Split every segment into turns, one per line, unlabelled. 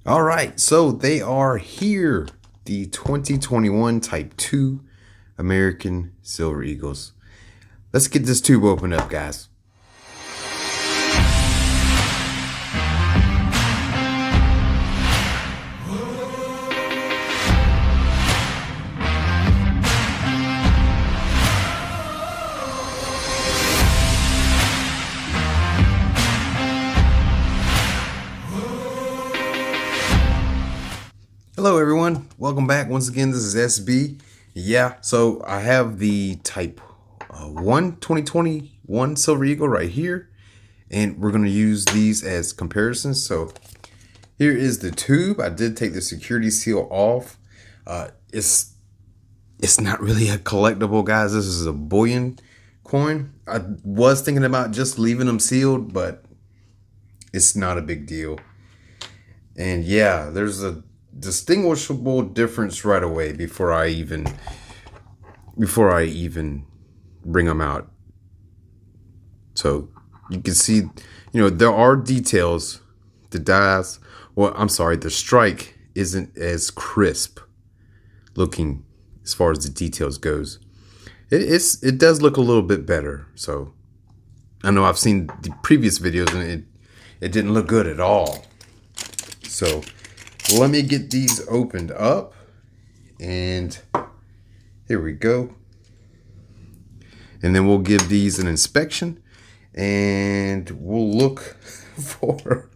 All right, so they are here. The 2021 Type 2 American Silver Eagles. Let's get this tube opened up, guys. Hello everyone, welcome back. Once again, this is SB. Yeah, so I have the Type 1 2021 Silver Eagle right here, and we're going to use these as comparisons. So here is the tube. I did take the security seal off. It's not really a collectible, guys. This is a Bullion coin. I was thinking about just leaving them sealed, but it's not a big deal. And yeah, there's a distinguishable difference right away before I even bring them out. So you can see, there are details. The dies, well, I'm sorry, the strike isn't as crisp looking as far as the details goes. It does look a little bit better. So I know I've seen the previous videos and it didn't look good at all. So let me get these opened up, and here we go. And then we'll give these an inspection, and we'll look for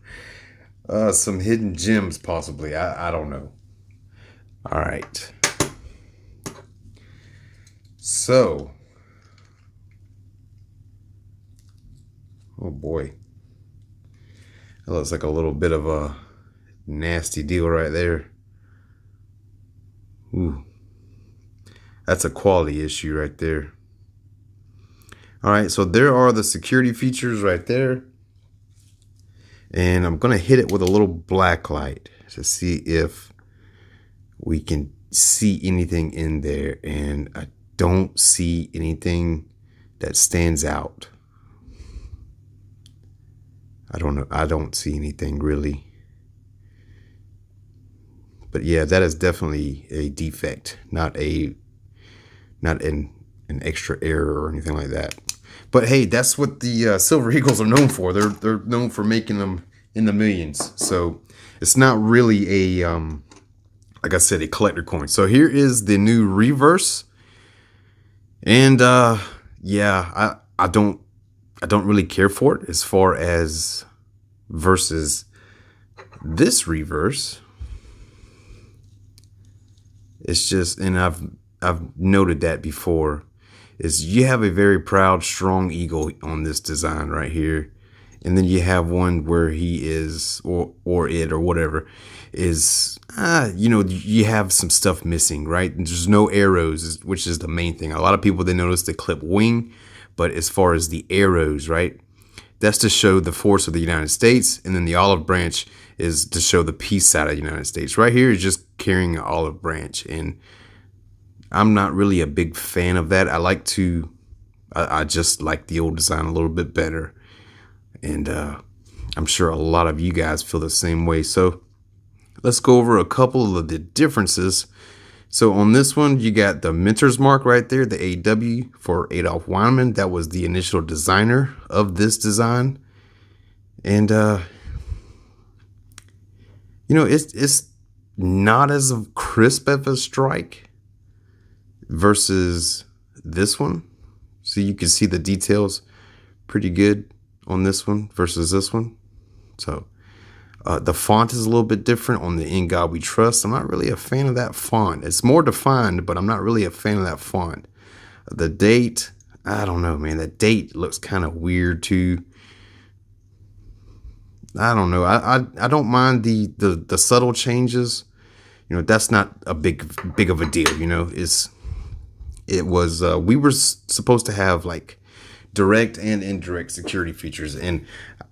some hidden gems possibly. I don't know. All right. So, oh boy, that looks like a little bit of a nasty deal right there. Ooh, that's a quality issue right there. All right, so there are the security features right there, and I'm gonna hit it with a little black light to see if we can see anything in there, and I don't see anything that stands out. I don't know, I don't see anything really. But yeah, that is definitely a defect, not an extra error or anything like that. But hey, that's what the Silver Eagles are known for. They're known for making them in the millions. So it's not really a like I said, a collector coin. So here is the new reverse, and yeah, I don't really care for it as far as versus this reverse. It's just, and I've noted that before, is you have a very proud, strong eagle on this design right here, and then you have one where he is, or it, or whatever, is, you have some stuff missing, right? And there's no arrows, which is the main thing. A lot of people, they notice the clip wing, but as far as the arrows, right, that's to show the force of the United States, and then the olive branch is to show the peace side of the United States. Right here is just carrying an olive branch, and I'm not really a big fan of that. I just like the old design a little bit better, and I'm sure a lot of you guys feel the same way. So let's go over a couple of the differences. So on this one, you got the Mentor's mark right there, the AW for Adolf Weinman. That was the initial designer of this design. And, it's not as crisp of a strike versus this one. So you can see the details pretty good on this one versus this one. So the font is a little bit different on the In God We Trust. I'm not really a fan of that font. It's more defined, but I'm not really a fan of that font. The date, I don't know, man. That date looks kind of weird too. I don't know. I don't mind the subtle changes. That's not a big of a deal. We were supposed to have like direct and indirect security features, and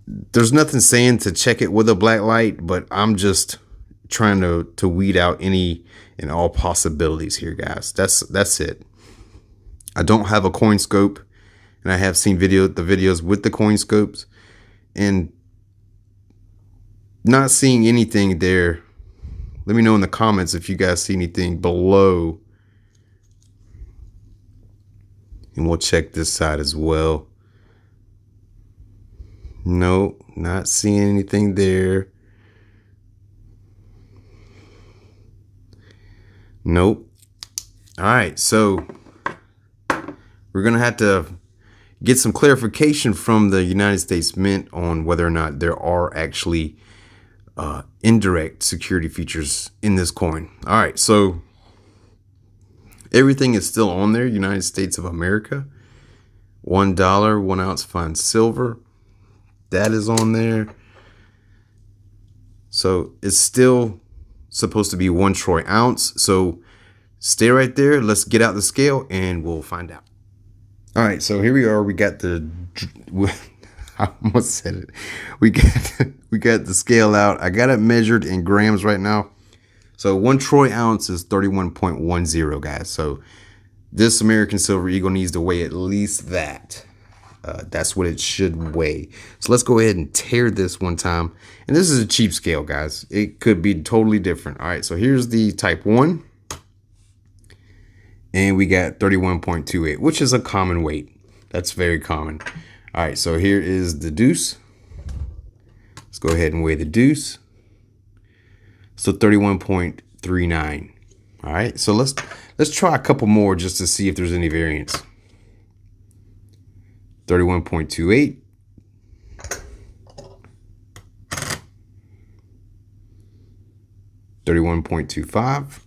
there's nothing saying to check it with a black light, but I'm just trying to weed out any and all possibilities here, guys. That's it. I don't have a coin scope, and I have seen the videos with the coin scopes, and not seeing anything there Let me know in the comments if you guys see anything below. And we'll check this side as well. Nope, not seeing anything there. Nope. All right, so we're gonna have to get some clarification from the United States Mint on whether or not there are actually indirect security features in this coin. All right, so everything is still on there. United States of America, $1, 1 ounce fine silver, that is on there. So it's still supposed to be 1 troy ounce. So stay right there. Let's get out the scale and we'll find out. All right, so here we are. We got the I almost said it. We got the scale out. I got it measured in grams right now. So 1 troy ounce is 31.10, guys. So this American Silver Eagle needs to weigh at least that. That's what it should weigh. So let's go ahead and tear this one time. And this is a cheap scale, guys. It could be totally different. All right, so here's the type 1. And we got 31.28, which is a common weight. That's very common. All right, so here is the deuce. Let's go ahead and weigh the deuce. So 31.39. All right, so let's try a couple more just to see if there's any variance. 31.28. 31.25.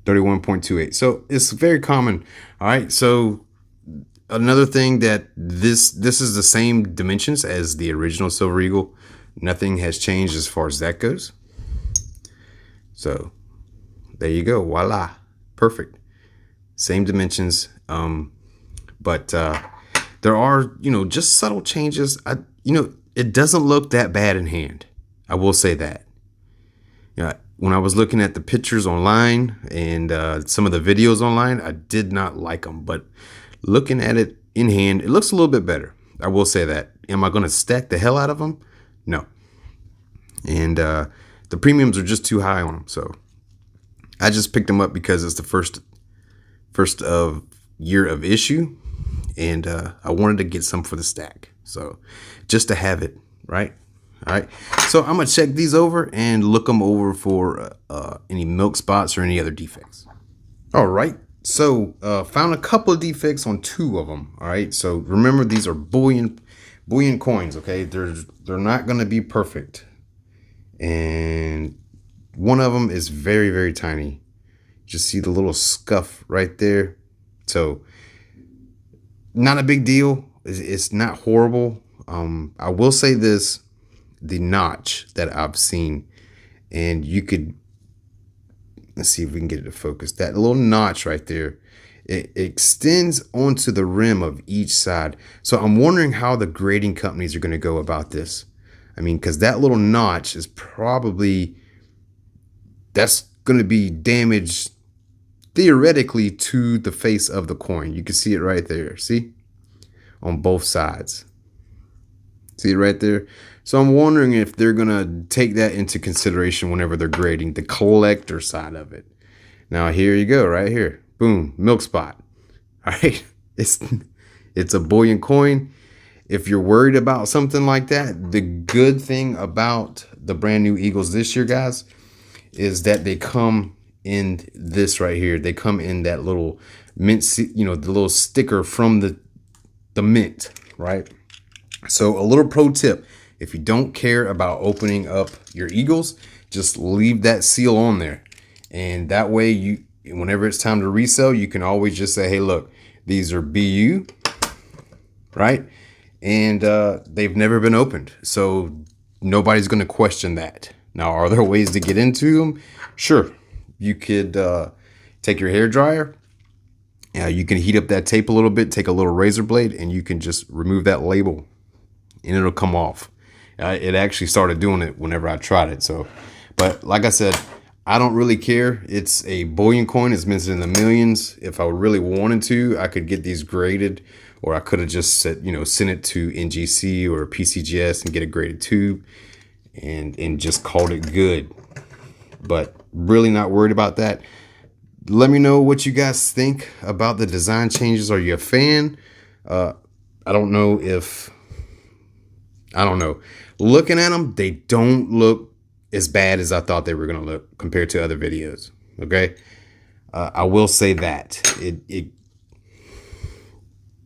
31.28. So it's very common. All right, so another thing that this is the same dimensions as the original Silver Eagle. Nothing has changed as far as that goes. So there you go. Voila. Perfect. Same dimensions. But there are, just subtle changes. It doesn't look that bad in hand. I will say that. When I was looking at the pictures online and some of the videos online, I did not like them. But looking at it in hand, it looks a little bit better. I will say that. Am I going to stack the hell out of them? No. And the premiums are just too high on them. So I just picked them up because it's the first of year of issue. And I wanted to get some for the stack. So just to have it, right? All right, so I'm gonna check these over and look them over for any milk spots or any other defects. All right, so found a couple of defects on 2 of them. All right, so remember these are bullion coins. Okay, they're not gonna be perfect, and one of them is very, very tiny. Just see the little scuff right there. So not a big deal. It's not horrible. I will say this. The notch that I've seen, and you could, let's see if we can get it to focus. That little notch right there, it extends onto the rim of each side. So I'm wondering how the grading companies are going to go about this. I mean, because that little notch is probably, that's going to be damaged theoretically to the face of the coin. You can see it right there. See? On both sides. See it right there? So I'm wondering if they're going to take that into consideration whenever they're grading the collector side of it. Now, here you go, right here. Boom, milk spot. All right, it's a bullion coin. If you're worried about something like that, the good thing about the brand new Eagles this year, guys, is that they come in this right here. They come in that little mint, the little sticker from the mint, right? So a little pro tip. If you don't care about opening up your Eagles, just leave that seal on there. And that way, whenever it's time to resell, you can always just say, hey, look, these are BU, right? And they've never been opened. So nobody's going to question that. Now, are there ways to get into them? Sure. You could take your hair dryer. You can heat up that tape a little bit, take a little razor blade, and you can just remove that label and it'll come off. It actually started doing it whenever I tried it. So, but like I said, I don't really care. It's a bullion coin. It's minted in the millions. If I really wanted to, I could get these graded or I could have just said, sent it to NGC or PCGS and get a graded tube and just called it good. But really not worried about that. Let me know what you guys think about the design changes. Are you a fan? I don't know. Looking at them, they don't look as bad as I thought they were going to look compared to other videos. Okay. I will say that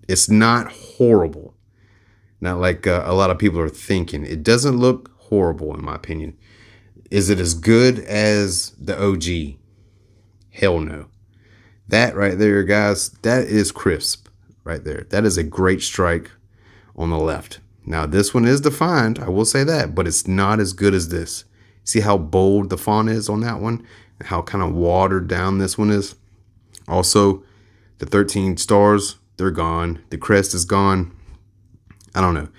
it's not horrible. Not like a lot of people are thinking. It doesn't look horrible in my opinion. Is it as good as the OG? Hell no. That right there, guys, that is crisp right there. That is a great strike on the left. Now, this one is defined, I will say that, but it's not as good as this. See how bold the font is on that one? And how kind of watered down this one is? Also, the 13 stars, they're gone. The crest is gone. I don't know.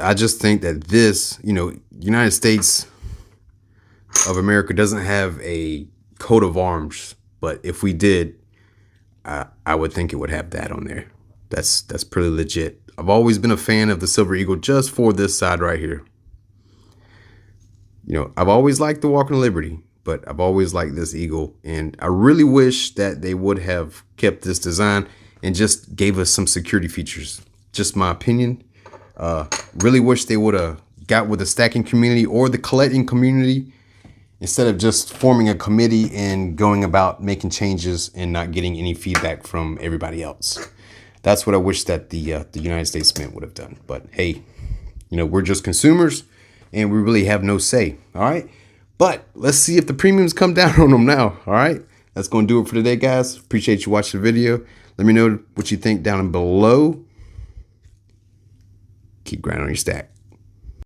I just think that this, United States of America doesn't have a coat of arms, but if we did, I would think it would have that on there. That's pretty legit. I've always been a fan of the Silver Eagle just for this side right here. I've always liked the Walking Liberty, but I've always liked this Eagle, and I really wish that they would have kept this design and just gave us some security features. Just my opinion. Really wish they would have got with the stacking community or the collecting community instead of just forming a committee and going about making changes and not getting any feedback from everybody else. That's what I wish that the United States Mint would have done. But hey, we're just consumers and we really have no say. All right. But let's see if the premiums come down on them now. All right. That's going to do it for today, guys. Appreciate you watching the video. Let me know what you think down below. Keep grinding on your stack.